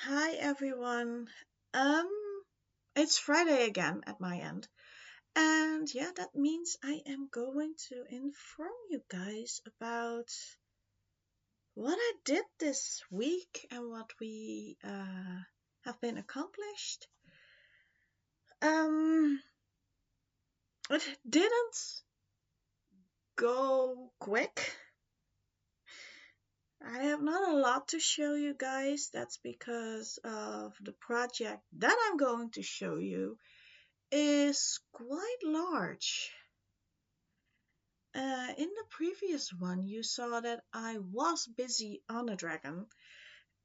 Hi everyone. Um it's Friday again at my end. And yeah, that means I am going to inform you guys about what I did this week and what we have been accomplished. Um it didn't go quick. I have not a lot to show you guys. That's because of the project that I'm going to show you is quite large. In the previous one, you saw that I was busy on a dragon,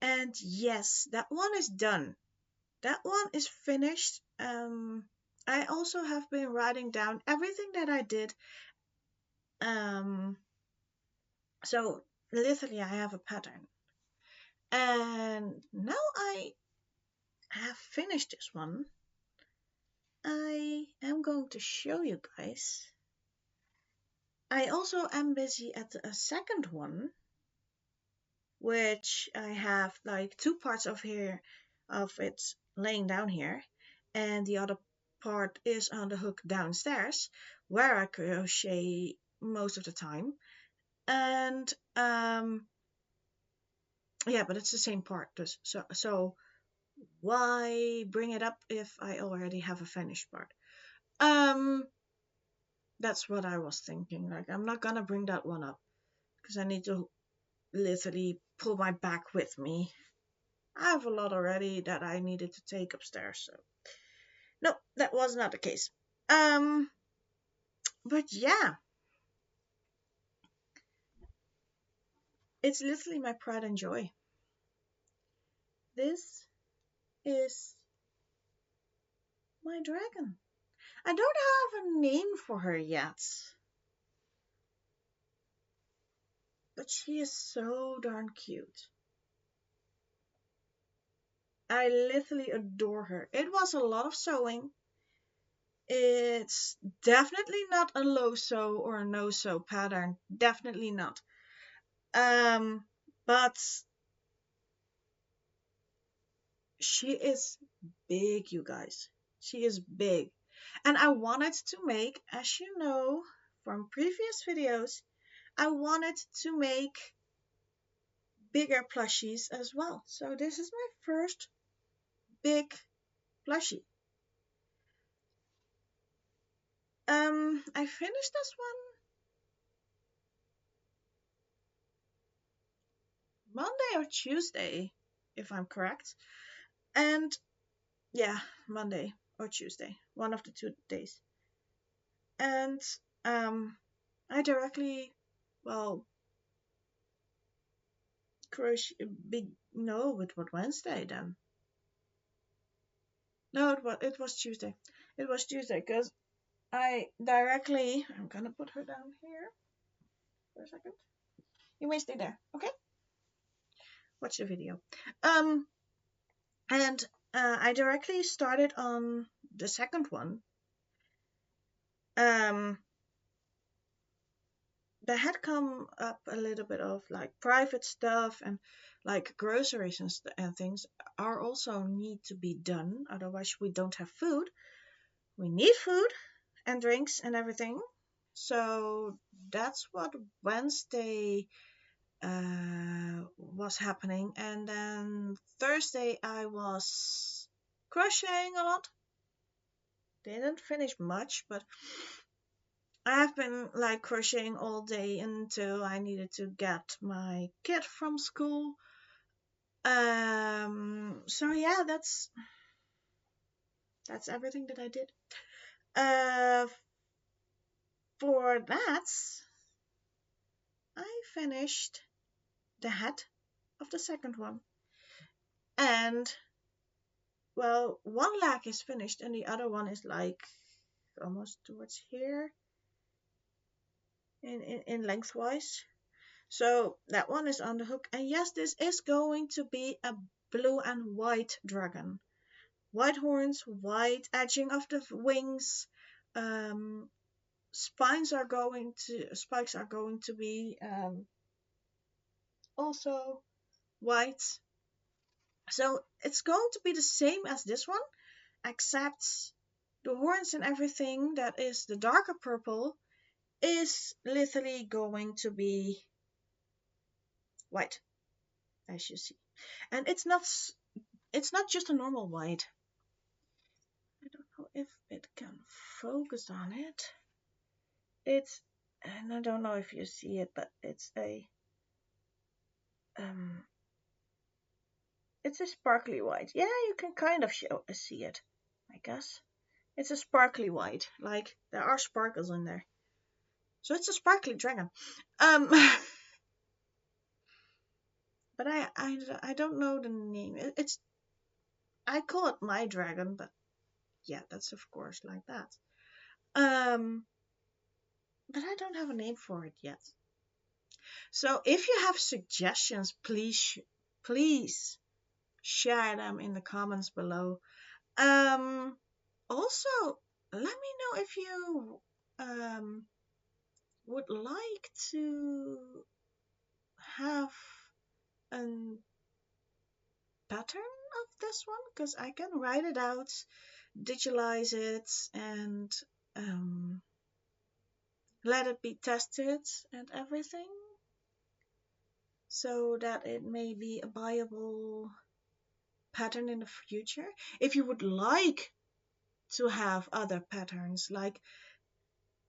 and yes, that one is done. That one is finished. I also have been writing down everything that I did. Um, so literally, I have a pattern, and now I have finished this one. I am going to show you guys. I also am busy at a second one which I have like two parts of here of it laying down here, and the other part is on the hook downstairs where I crochet most of the time. And yeah, but it's the same part. So why bring it up if I already have a finished part? Um, that's what I was thinking. Like I'm not gonna bring that one up because I need to literally pull my back with me. I have a lot already that I needed to take upstairs, so no, that was not the case. Um, but yeah, it's literally my pride and joy. This is my dragon. I don't have a name for her yet, but she is so darn cute. I literally adore her. It was a lot of sewing. It's definitely not a low sew or a no sew pattern. Definitely not. But she is big, you guys. She is big. And I wanted to make, as you know from previous videos, I wanted to make bigger plushies as well. So this is my first big plushie. I finished this one Monday or Tuesday, if I'm correct. And yeah, Monday or Tuesday, one of the 2 days. And I directly, well, crochet big no, it was Wednesday then. No, it was Tuesday. It was Tuesday because I directly. I'm gonna put her down here for a second. You may stay there, okay? Watch the video. Um, and I directly started on the second one. Um, there had come up a little bit of like private stuff and like groceries and things are also need to be done. Otherwise, we don't have food. We need food and drinks and everything. So that's what Wednesday was happening. And then Thursday I was crocheting a lot. Didn't finish much, but I have been like crocheting all day until I needed to get my kid from school. So yeah, that's everything that I did. Uh, for that, I finished the head of the second one. And well, one leg is finished and the other one is like almost towards here in lengthwise. So that one is on the hook. And yes, this is going to be a blue and white dragon. White horns, white edging of the wings. Um, spikes are going to be also white. So it's going to be the same as this one, except the horns and everything that is the darker purple is literally going to be white, as you see. And it's not just a normal white. I don't know if it can focus on it. It's, and I don't know if you see it, but um it's a sparkly white. Yeah, you can kind of see it, I guess. It's a sparkly white, like there are sparkles in there. So it's a sparkly dragon. Um, but I don't know the name. It's, I call it my dragon, but yeah, that's of course like that. Um, but I don't have a name for it yet. So if you have suggestions, please share them in the comments below. Um, Also, let me know if you would like to have a pattern of this one, because I can write it out, digitalize it, and um, let it be tested and everything, so that it may be a viable pattern in the future. If you would like to have other patterns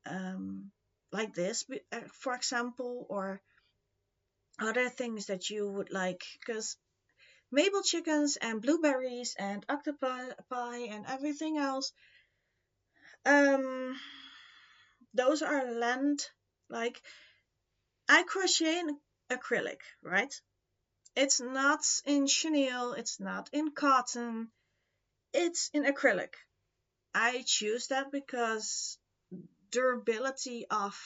um, like this, for example, or other things that you would like, because maple chickens and blueberries and octopi and everything else, um, those are land, like, I crochet in acrylic, right? It's not in chenille, it's not in cotton, it's in acrylic. I choose that because durability of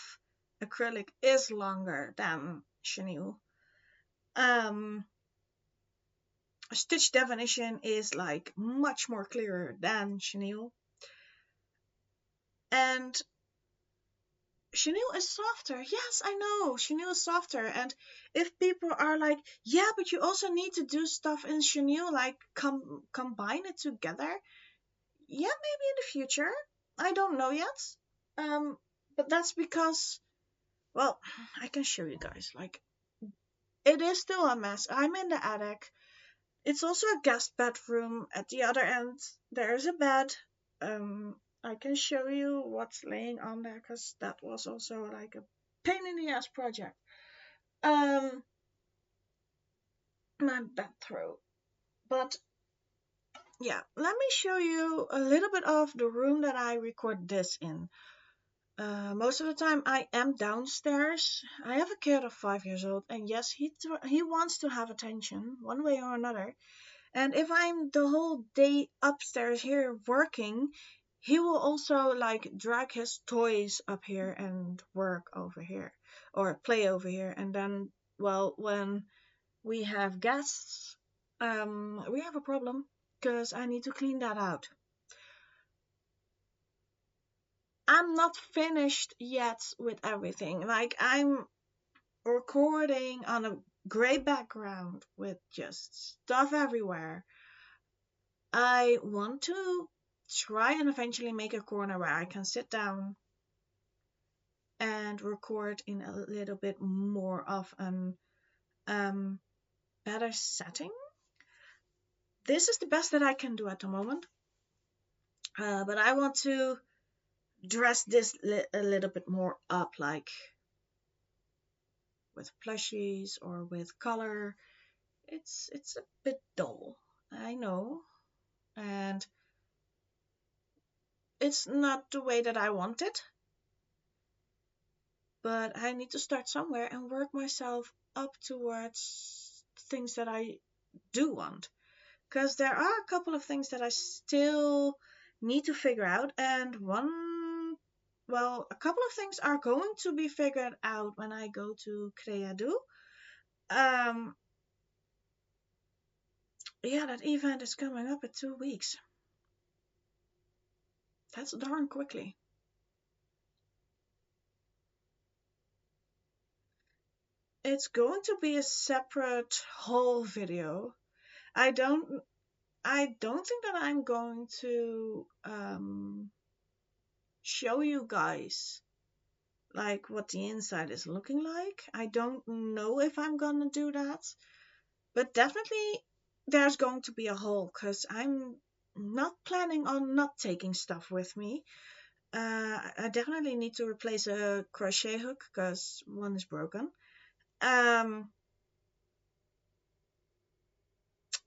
acrylic is longer than chenille. Um, Stitch definition is like much more clearer than chenille, and chenille is softer. Yes, I know chenille is softer, and if people are like, yeah, but you also need to do stuff in chenille, like combine it together. Yeah, maybe in the future. I don't know yet. Um, but that's because, well, I can show you guys. Like, it is still a mess. I'm in the attic. It's also a guest bedroom. At the other end, there is a bed. I can show you what's laying on there, because that was also like a pain in the ass project. Um, my bed throw. But yeah, let me show you a little bit of the room that I record this in. Most of the time I am downstairs. I have a kid of 5 years old, and yes, he wants to have attention one way or another. And if I'm the whole day upstairs here working, he will also like drag his toys up here and work over here or play over here. And then, well, when we have guests, we have a problem because I need to clean that out. I'm not finished yet with everything. Like, I'm recording on a gray background with just stuff everywhere. I want to try and eventually make a corner where I can sit down and record in a little bit more of an um, better setting. This is the best that I can do at the moment, but I want to dress this a little bit more up, like with plushies or with color. It's a bit dull, I know, and it's not the way that I want it, but I need to start somewhere and work myself up towards things that I do want. Because there are a couple of things that I still need to figure out, and a couple of things are going to be figured out when I go to Creadu. Um, yeah, that event is coming up in 2 weeks. That's darn quickly. It's going to be a separate whole video. I don't think that I'm going to show you guys like what the inside is looking like. I don't know if I'm gonna do that, but definitely there's going to be a haul because I'm not planning on not taking stuff with me. I definitely need to replace a crochet hook because one is broken. Um,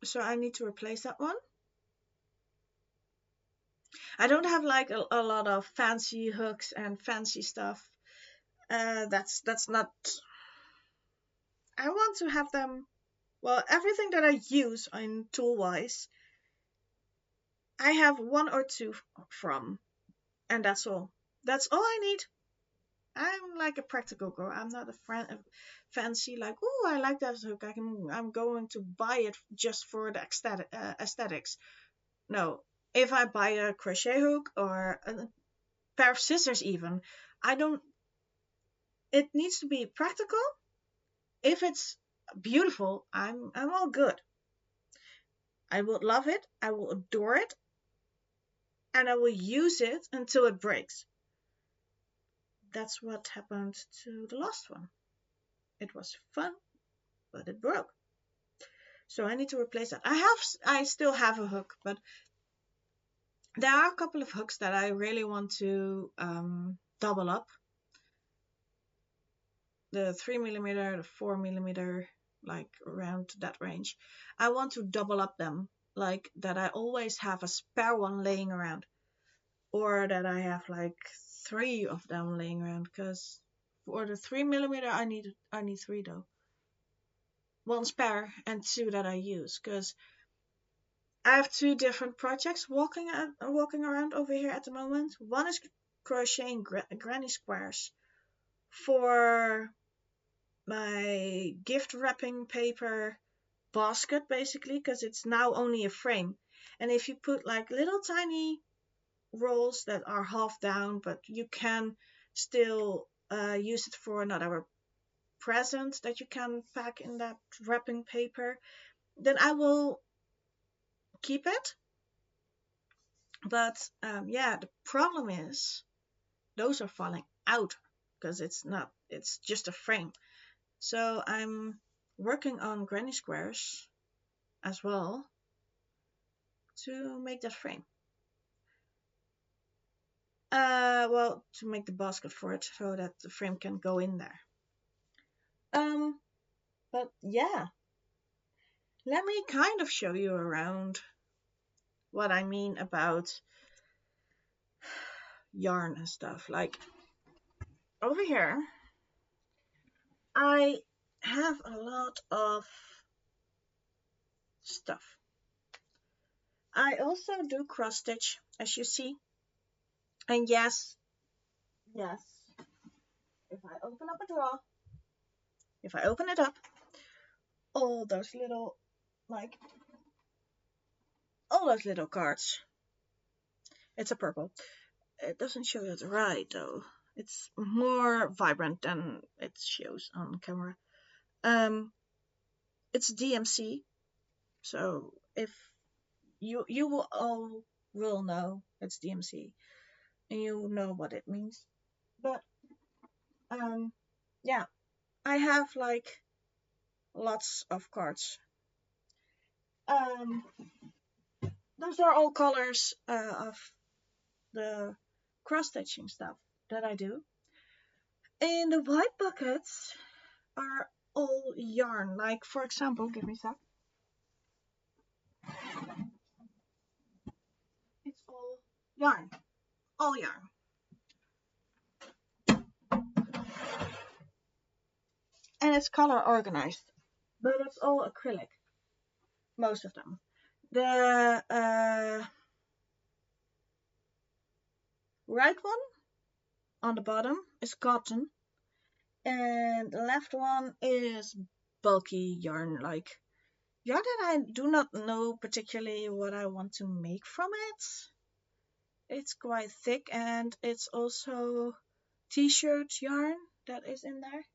so I need to replace that one. I don't have like a lot of fancy hooks and fancy stuff. That's not. I want to have them. Well, everything that I use in tool wise, I have one or two from, and that's all. That's all I need. I'm like a practical girl. I'm not a fancy like. Oh, I like that hook. I'm going to buy it just for the aesthetics. No, if I buy a crochet hook or a pair of scissors, even, I don't. It needs to be practical. If it's beautiful, I'm all good. I will love it. I will adore it, and I will use it until it breaks. That's what happened to the last one. It was fun, but it broke. So I need to replace that. I still have a hook, but there are a couple of hooks that I really want to double up. The 3mm, the 4mm, like around that range. I want to double up them, like that I always have a spare one laying around, or that I have like 3 of them laying around. Because for the 3mm, I need 3 though. One spare and 2 that I use, because I have 2 different projects walking around over here at the moment. One is crocheting granny squares for my gift wrapping paper basket, basically, because it's now only a frame. And if you put like little tiny rolls that are half down, but you can still use it for another present that you can pack in that wrapping paper, then I will keep it. But yeah, the problem is those are falling out because it's just a frame. So I'm working on granny squares as well to make that frame. Well, to make the basket for it so that the frame can go in there. Um, but yeah, let me kind of show you around what I mean about yarn and stuff. Like over here, I have a lot of stuff. I also do cross stitch, as you see. And yes, yes, if I open up a drawer, if I open it up, all those little, like, all those little cards. It's a purple. It doesn't show it right though. It's more vibrant than it shows on camera. Um, it's DMC, so if you will all will know it's DMC, and you know what it means. But yeah, I have like lots of cards. Um, those are all colors of the cross stitching stuff that I do. And the white buckets are all yarn. Like, for example, give me a sec. It's yarn, all yarn. And it's color organized, but it's all acrylic, most of them. The right one on the bottom is cotton, and the left one is bulky yarn, like yarn that I do not know particularly what I want to make from it. It's quite thick, and it's also t-shirt yarn that is in there.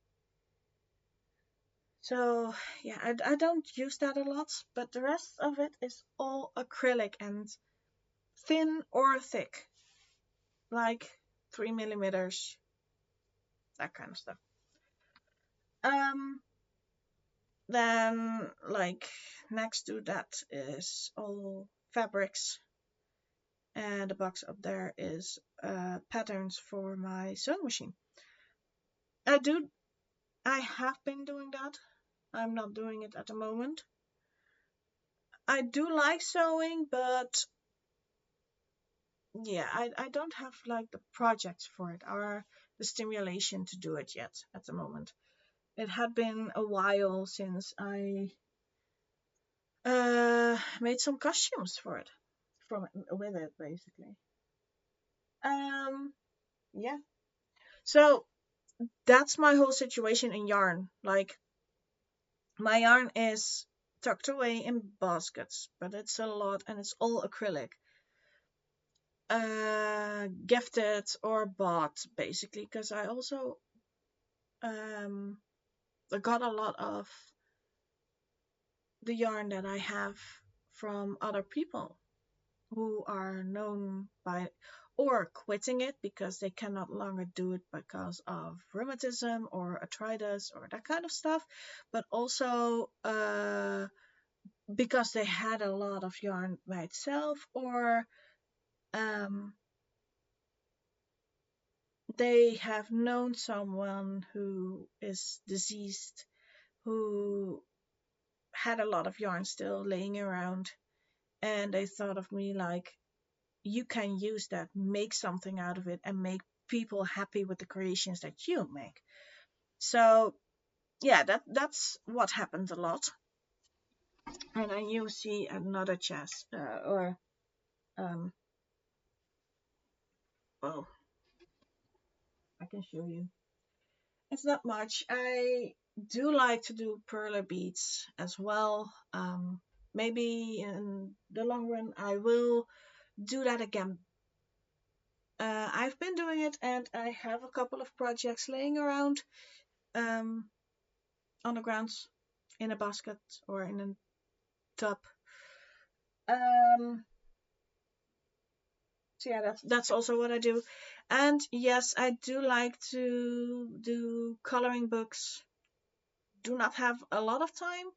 So yeah, I don't use that a lot, but the rest of it is all acrylic and thin or thick, like 3 millimeters, that kind of stuff. Um, then like next to that is all fabrics, and the box up there is patterns for my sewing machine. I do, I have been doing that. I'm not doing it at the moment. I do like sewing, but yeah, I don't have like the projects for it or the stimulation to do it yet at the moment. It had been a while since I made some costumes for it, from with it basically. Um, yeah. So that's my whole situation in yarn. Like my yarn is tucked away in baskets, but it's a lot and it's all acrylic. Gifted or bought basically, because I also um got a lot of the yarn that I have from other people who are known by or quitting it because they cannot longer do it because of rheumatism or arthritis or that kind of stuff, but also because they had a lot of yarn by itself, or um, they have known someone who is deceased who had a lot of yarn still laying around, and they thought of me like, you can use that, make something out of it, and make people happy with the creations that you make. So yeah, that's what happens a lot. And then you see another chest, or um, well, I can show you. It's not much. I do like to do perler beads as well. Maybe in the long run I will do that again. I've been doing it, and I have a couple of projects laying around um, on the ground in a basket or in a tub. Um, so yeah, that's also what I do. And yes, I do like to do coloring books. Do not have a lot of time,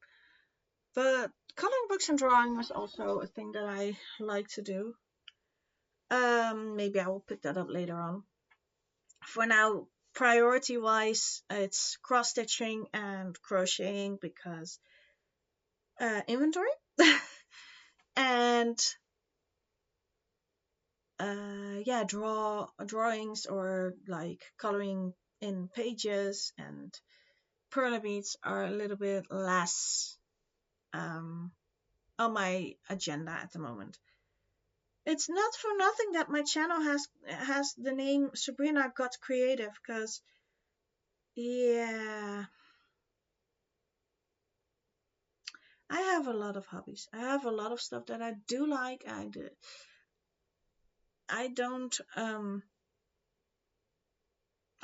but coloring books and drawing is also a thing that I like to do. Maybe I will pick that up later on. For now, priority wise, it's cross stitching and crocheting because inventory. And yeah, drawings or like coloring in pages and perler beads are a little bit less um, on my agenda at the moment. It's not for nothing that my channel has the name Sabrina Got Creative, because yeah, I have a lot of hobbies. I have a lot of stuff that I do like. I don't I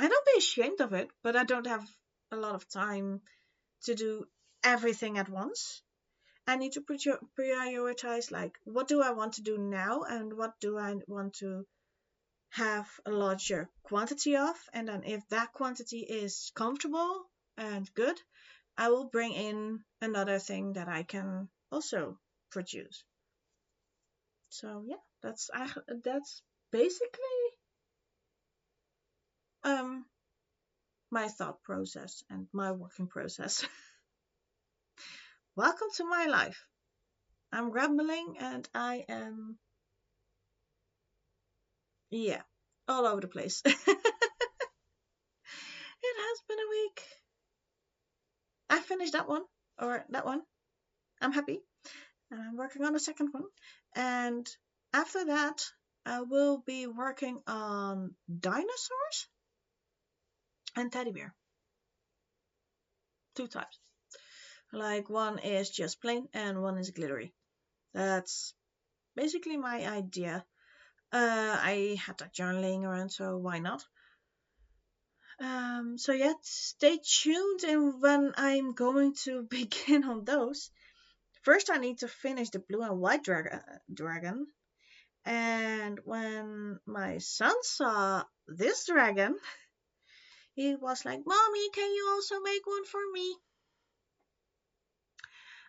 don't be ashamed of it, but I don't have a lot of time to do everything at once. I need to prioritize, like, what do I want to do now and what do I want to have a larger quantity of. And then if that quantity is comfortable and good, I will bring in another thing that I can also produce. So yeah, that's basically um my thought process and my working process. Welcome to my life. I'm rambling and I am, yeah, all over the place. It has been a week. I finished that one, or that one. I'm happy. And I'm working on a second one. And after that, I will be working on dinosaurs and teddy bear. Two types. Like one is just plain and one is glittery. That's basically my idea. I had that yarn laying around, so why not? So yeah, stay tuned and when I'm going to begin on those. First I need to finish the blue and white dragon. And when my son saw this dragon, he was like, "Mommy, can you also make one for me?"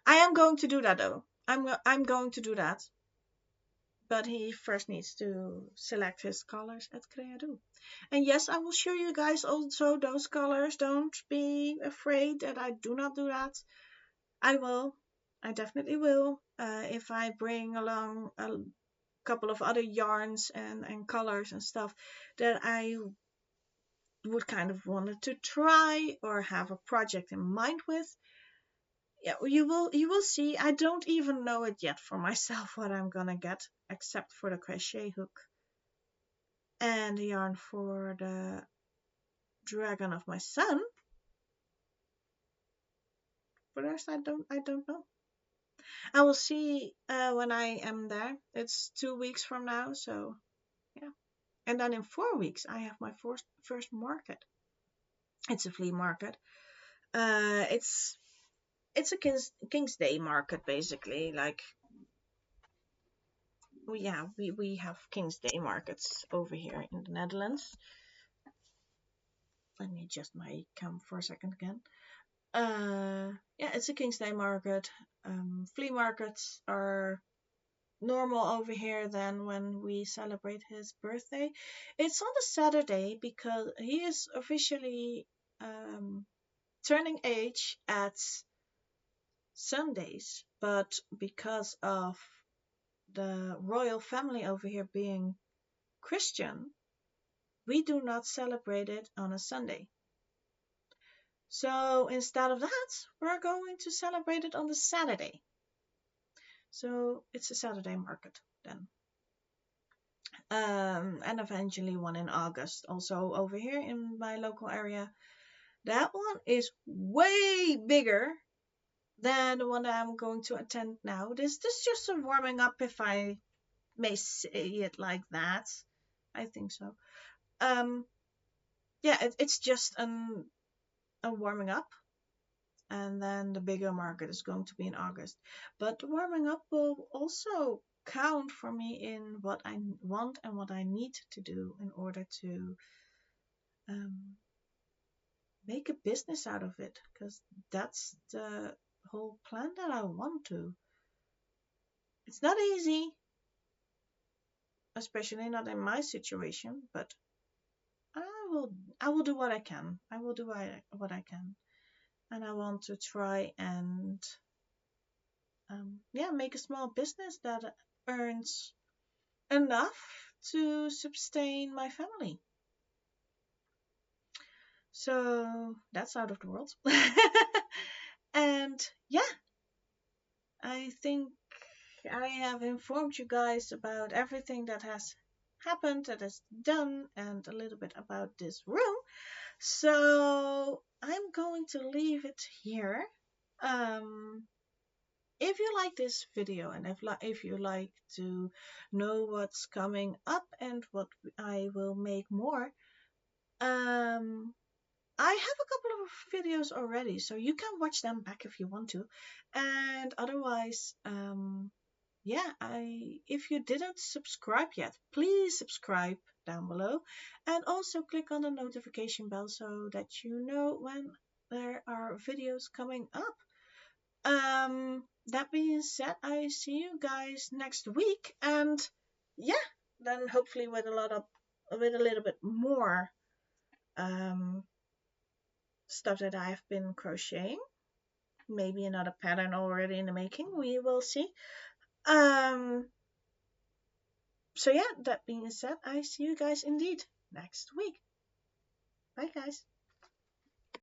I am going to do that though. I'm going to do that. But he first needs to select his colors at Creado. And yes, I will show you guys also those colors. Don't be afraid that I do not do that. I will. I definitely will. If I bring along a couple of other yarns and colors and stuff that I would kind of wanted to try or have a project in mind with, yeah, you will see. I don't even know it yet for myself what I'm gonna get, except for the crochet hook and the yarn for the dragon of my son. For the rest, I don't know. I will see when I am there. It's 2 weeks from now, so yeah. And then in 4 weeks, I have my first market. It's a flea market. It's a King's Day market basically. Like yeah, we have King's Day markets over here in the Netherlands. Let me adjust my cam for a second again. Yeah, it's a King's Day market. Flea markets are normal over here than when we celebrate his birthday. It's on a Saturday because he is officially turning age at Sundays, but because of the royal family over here being Christian, we do not celebrate it on a Sunday. So instead of that, we're going to celebrate it on the Saturday. So it's a Saturday market then. And eventually one in August, also over here in my local area. That one is way bigger than the one that I'm going to attend now. This is just a warming up, if I may say it like that. I think so. Yeah, it's just a warming up, and then the bigger market is going to be in August. But the warming up will also count for me in what I want and what I need to do in order to um, make a business out of it, because that's the whole plan that I want to. It's not easy, especially not in my situation, but I will I will do what I can. I will do what I can, and I want to try and yeah, make a small business that earns enough to sustain my family. So that's out of the world. And yeah, I think I have informed you guys about everything that has happened, that is done, and a little bit about this room. So I'm going to leave it here. Um, if you like this video and if you like to know what's coming up and what I will make more, um, I have a couple of videos already, so you can watch them back if you want to. And otherwise, yeah, I if you didn't subscribe yet, please subscribe down below, and also click on the notification bell so that you know when there are videos coming up. That being said, I see you guys next week, and yeah, then hopefully with a little bit more um stuff that I've been crocheting. Maybe another pattern already in the making. We will see. Um. So yeah, that being said, I see you guys indeed next week. Bye, guys.